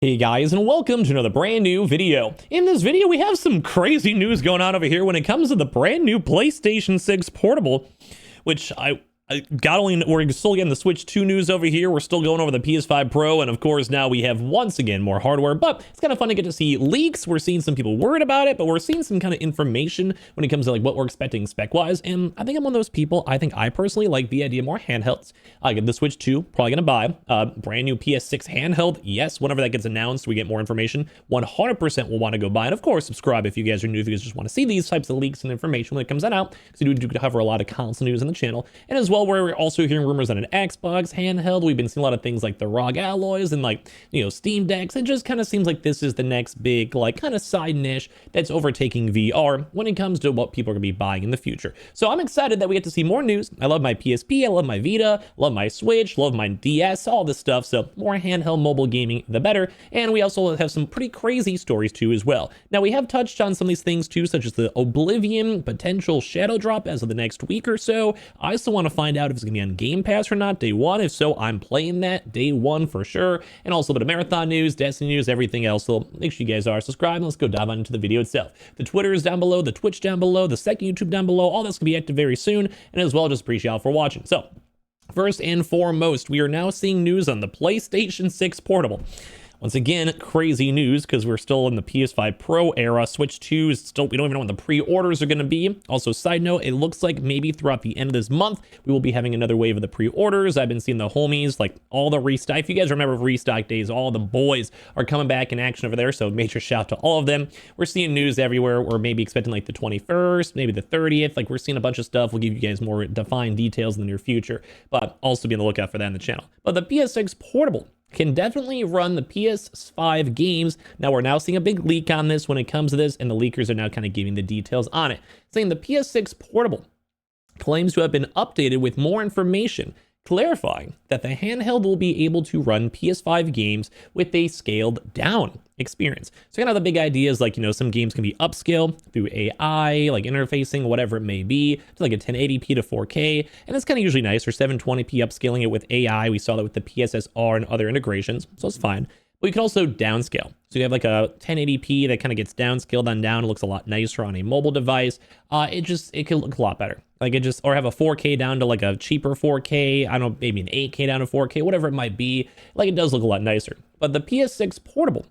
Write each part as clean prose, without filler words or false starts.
Hey guys, and welcome to another brand new video. In this video, we have some crazy news going on over here when it comes to the brand new PlayStation 6 Portable, which we're still getting the Switch 2 news over here. We're still going over the PS5 Pro, and of course now we have once again more hardware, but it's kind of fun to get to see leaks. We're seeing some people worried about it, but we're seeing some kind of information when it comes to like what we're expecting spec-wise, and I think I'm one of those people. I think I personally like the idea of more handhelds. I get the Switch 2, probably gonna buy brand new PS6 handheld. Yes, whenever that gets announced, we get more information. 100% will want to go buy, and of course, subscribe if you guys are new, if you guys just want to see these types of leaks and information when it comes out, because we do cover a lot of console news on the channel, and as well, where we're also hearing rumors on an Xbox handheld. We've been seeing a lot of things like the ROG alloys and like, Steam decks. It just kind of seems like this is the next big, like, kind of side niche that's overtaking VR when it comes to what people are gonna be buying in the future. So I'm excited that we get to see more news. I love my PSP, I love my Vita, love my Switch, love my DS, all this stuff. So more handheld mobile gaming, the better. And we also have some pretty crazy stories too as well. Now we have touched on some of these things too, such as the Oblivion potential shadow drop as of the next week or so. I still want to find out if it's gonna be on Game Pass or not day one. If so, I'm playing that day one for sure. And also a bit of marathon news, Destiny news, everything else. So make sure you guys are subscribed. Let's go dive on into the video itself. The Twitter is down below, the Twitch down below, the second YouTube down below. All that's gonna be active very soon. And as well, just appreciate y'all for watching. So first and foremost, we are now seeing news on the PlayStation 6 Portable. Once again, crazy news because we're still in the PS5 Pro era. Switch 2 is still, we don't even know when the pre-orders are going to be. Also, side note, it looks like maybe throughout the end of this month, we will be having another wave of the pre-orders. I've been seeing the homies, like all the restock. If you guys remember restock days, all the boys are coming back in action over there. So major shout to all of them. We're seeing news everywhere. We're maybe expecting like the 21st, maybe the 30th. Like we're seeing a bunch of stuff. We'll give you guys more defined details in the near future, but also be on the lookout for that in the channel. But the PS6 Portable can definitely run the PS5 games. Now we're now seeing a big leak on this when it comes to this, and the leakers are now kind of giving the details on it, saying the PS6 Portable claims to have been updated with more information, clarifying that the handheld will be able to run PS5 games with a scaled down experience. So kind of the big idea is like, some games can be upscaled through AI, like interfacing, whatever it may be, to like a 1080p to 4K. And it's kind of usually nice, or 720p upscaling it with AI. We saw that with the PSSR and other integrations, so it's fine. But you can also downscale. So you have like a 1080p that kind of gets downscaled on down. It looks a lot nicer on a mobile device. It can look a lot better. Or have a 4K down to like a cheaper 4K. I don't know, maybe an 8K down to 4K, whatever it might be. Like it does look a lot nicer. But the PS6 Portable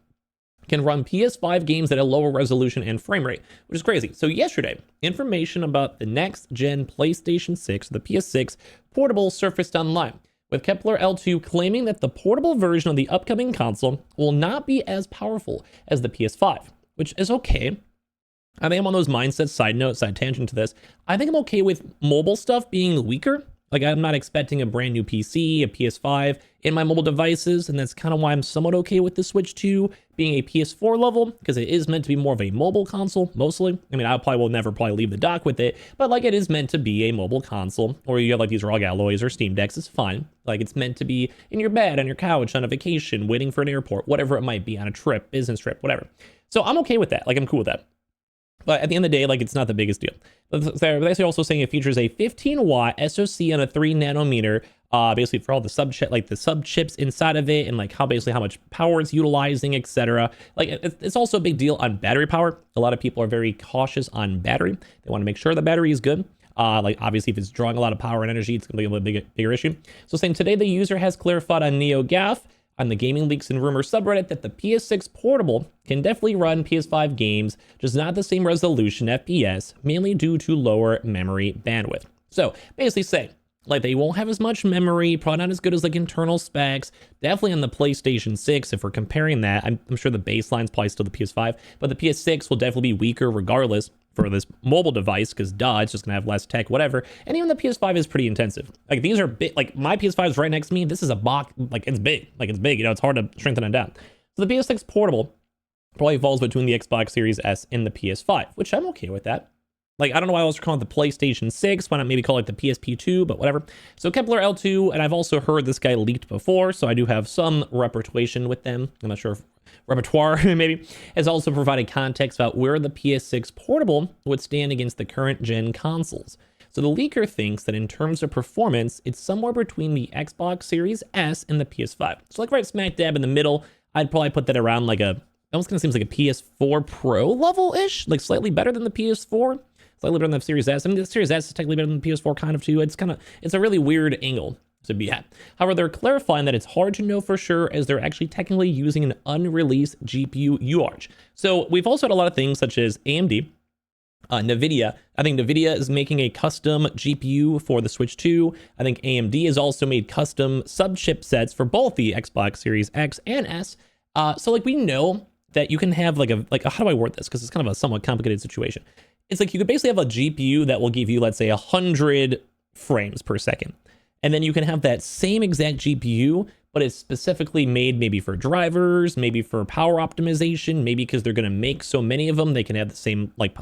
can run PS5 games at a lower resolution and frame rate, which is crazy. So yesterday, information about the next gen PlayStation 6, the PS6 Portable, surfaced online, with Kepler L2 claiming that the portable version of the upcoming console will not be as powerful as the PS5, which is okay. I think I'm on those mindsets, side tangent to this. I think I'm okay with mobile stuff being weaker. Like I'm not expecting a brand new PC, a PS5 in my mobile devices, and that's kind of why I'm somewhat okay with the Switch 2 being a PS4 level, because it is meant to be more of a mobile console, mostly. I mean, I probably will never leave the dock with it, but like it is meant to be a mobile console, or you have like these ROG alloys or Steam decks, it's fine. Like it's meant to be in your bed, on your couch, on a vacation, waiting for an airport, whatever it might be, on a trip, business trip, whatever. So I'm okay with that, like I'm cool with that. But at the end of the day, like it's not the biggest deal. But they're also saying it features a 15-watt SoC on a 3 nanometer, basically for all the sub chips inside of it, and like how much power it's utilizing, etc. Like it's also a big deal on battery power. A lot of people are very cautious on battery. They want to make sure the battery is good. Like obviously if it's drawing a lot of power and energy, it's gonna be a little bigger issue. So saying today the user has clarified on NeoGAF on the Gaming Leaks and Rumors subreddit that the PS6 Portable can definitely run PS5 games, just not the same resolution FPS, mainly due to lower memory bandwidth. So basically saying, like they won't have as much memory, probably not as good as like internal specs, definitely on the PlayStation 6, if we're comparing that. I'm sure the baseline's probably still the PS5, but the PS6 will definitely be weaker regardless for this mobile device, because it's just gonna have less tech, whatever. And even the PS5 is pretty intensive. Like these are big, like my PS5 is right next to me. This is a box, like it's big, it's hard to shrink it down. So the PS6 Portable probably falls between the Xbox Series S and the PS5, which I'm okay with that. Like, I don't know why I was calling it the PlayStation 6. Why not maybe call it the PSP 2, but whatever. So Kepler L2, and I've also heard this guy leaked before, so I do have some reputation with them. I'm not sure if repertoire maybe, has also provided context about where the PS6 Portable would stand against the current gen consoles. So the leaker thinks that in terms of performance, it's somewhere between the Xbox Series S and the PS5. So like right smack dab in the middle. I'd probably put that around like almost kind of seems like a PS4 Pro level-ish, like slightly better than the PS4, slightly better than the Series S. I mean, the Series S is technically better than the PS4 kind of too. It's a really weird angle to be at. However, they're clarifying that it's hard to know for sure as they're actually technically using an unreleased GPU UART. So we've also had a lot of things such as AMD, NVIDIA. I think NVIDIA is making a custom GPU for the Switch 2. I think AMD has also made custom sub-chipsets for both the Xbox Series X and S. So like we know that you can have like how do I word this? Because it's kind of a somewhat complicated situation. It's like you could basically have a GPU that will give you, let's say, 100 frames per second. And then you can have that same exact GPU, but it's specifically made maybe for drivers, maybe for power optimization, maybe because they're going to make so many of them, they can have the same like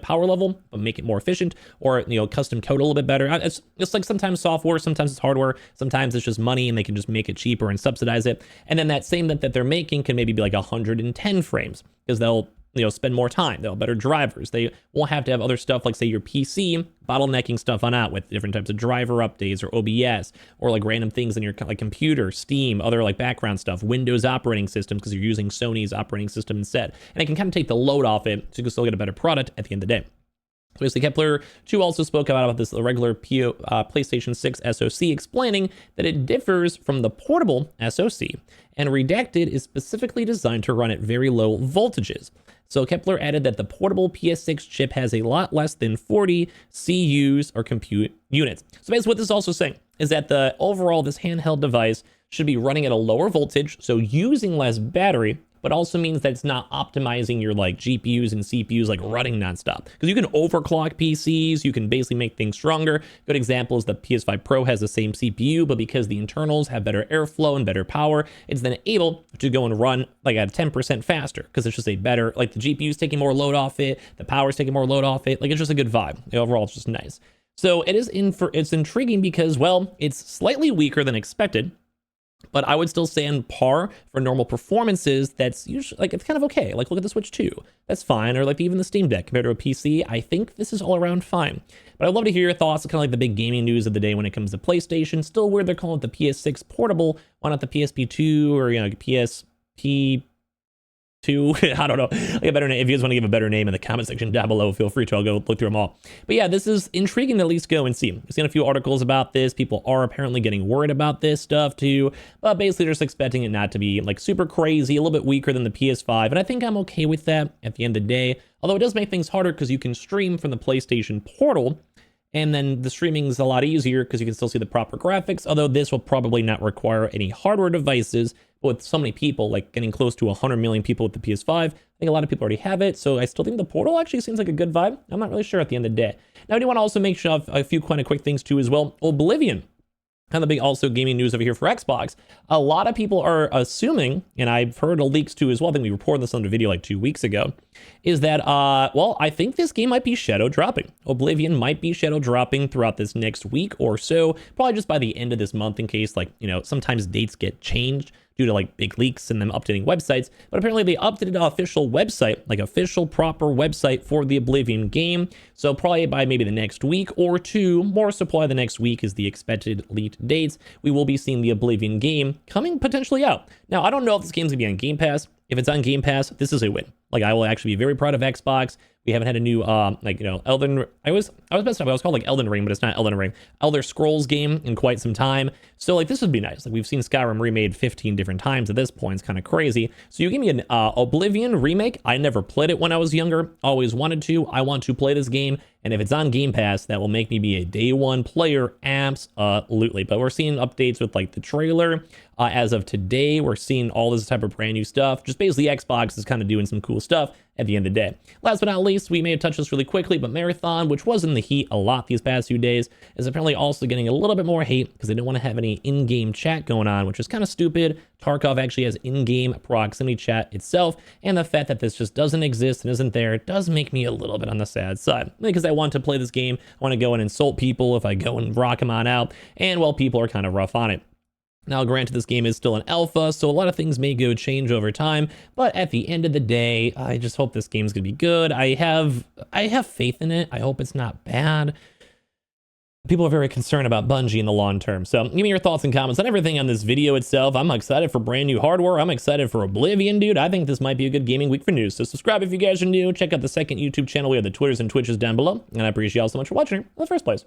power level, but make it more efficient, or, you know, custom code a little bit better. It's like sometimes software, sometimes it's hardware, sometimes it's just money and they can just make it cheaper and subsidize it. And then that same that they're making can maybe be like 110 frames because they'll, you know, spend more time. They'll have better drivers. They won't have to have other stuff like, say, your PC bottlenecking stuff on out with different types of driver updates or OBS or like random things in your like computer, Steam, other like background stuff, Windows operating systems because you're using Sony's operating system instead. And it can kind of take the load off it so you can still get a better product at the end of the day. Obviously, Kepler 2 also spoke about this regular PlayStation 6 SoC, explaining that it differs from the portable SoC, and Redacted is specifically designed to run at very low voltages. So Kepler added that the portable PS6 chip has a lot less than 40 CUs or compute units. So basically what this is also saying is that this handheld device should be running at a lower voltage, so using less battery, but also means that it's not optimizing your like GPUs and CPUs like running nonstop. Because you can overclock PCs, you can basically make things stronger. Good example is the PS5 Pro has the same CPU, but because the internals have better airflow and better power, it's then able to go and run like at 10% faster because it's just a better, like the GPU's taking more load off it, the power's taking more load off it. Like it's just a good vibe. Overall, it's just nice. So it's intriguing because, well, it's slightly weaker than expected. But I would still say on par for normal performances, that's usually like, it's kind of okay. Like look at the Switch 2, that's fine. Or like even the Steam Deck compared to a PC, I think this is all around fine. But I'd love to hear your thoughts. It's kind of like the big gaming news of the day when it comes to PlayStation. Still weird they're calling it the PS6 portable. Why not the PSP2 or, you know, PSP2? I don't know. Like a better name. If you guys want to give a better name in the comment section down below, feel free to. I'll go look through them all. But yeah, this is intriguing to at least go and see. I've seen a few articles about this. People are apparently getting worried about this stuff too. But basically, they're just expecting it not to be like super crazy, a little bit weaker than the PS5. And I think I'm okay with that at the end of the day. Although it does make things harder because you can stream from the PlayStation Portal. And then the streaming is a lot easier because you can still see the proper graphics, although this will probably not require any hardware devices. But with so many people, like getting close to 100 million people with the PS5, I think a lot of people already have it. So I still think the Portal actually seems like a good vibe. I'm not really sure at the end of the day. Now, I do want to also make sure of a few kind of quick things too as well. Oblivion. Kind of the big also gaming news over here for Xbox. A lot of people are assuming, and I've heard leaks too as well, I think we reported this on the video like 2 weeks ago, is that, well, I think this game might be shadow dropping. Oblivion might be shadow dropping throughout this next week or so, probably just by the end of this month in case, like, you know, sometimes dates get changed due to like big leaks and them updating websites. But apparently they updated an official website, like official proper website for the Oblivion game. So probably by maybe the next week or two, more supply the next week is the expected leaked dates. We will be seeing the Oblivion game coming potentially out. Now, I don't know if this game's gonna be on Game Pass. If it's on Game Pass, this is a win. Like I will actually be very proud of Xbox. We haven't had a new, like, you know, I was messed up. I was called like Elden Ring, but it's not Elden Ring. Elder Scrolls game in quite some time. So like this would be nice. Like we've seen Skyrim remade 15 different times at this point. It's kind of crazy. So you give me an Oblivion remake. I never played it when I was younger. Always wanted to. I want to play this game. And if it's on Game Pass, that will make me be a day one player. Absolutely. But we're seeing updates with like the trailer. As of today, we're seeing all this type of brand new stuff. Just basically Xbox is kind of doing some cool stuff at the end of the day. Last but not least, we may have touched this really quickly, but Marathon, which was in the heat a lot these past few days, is apparently also getting a little bit more hate because they don't want to have any in-game chat going on, which is kind of stupid. Tarkov actually has in-game proximity chat itself, and the fact that this just doesn't exist and isn't there does make me a little bit on the sad side. Because I want to play this game, I want to go and insult people if I go and rock them on out, and well, people are kind of rough on it. Now, granted, this game is still an alpha, so a lot of things may go change over time, but at the end of the day, I just hope this game's gonna be good. I have faith in it. I hope it's not bad. people are very concerned about Bungie in the long term. So give me your thoughts and comments on everything on this video itself. I'm excited for brand new hardware. I'm excited for Oblivion, dude. I think this might be a good gaming week for news. So subscribe if you guys are new. Check out the second YouTube channel. We have the Twitters and Twitches down below. And I appreciate y'all so much for watching in the first place.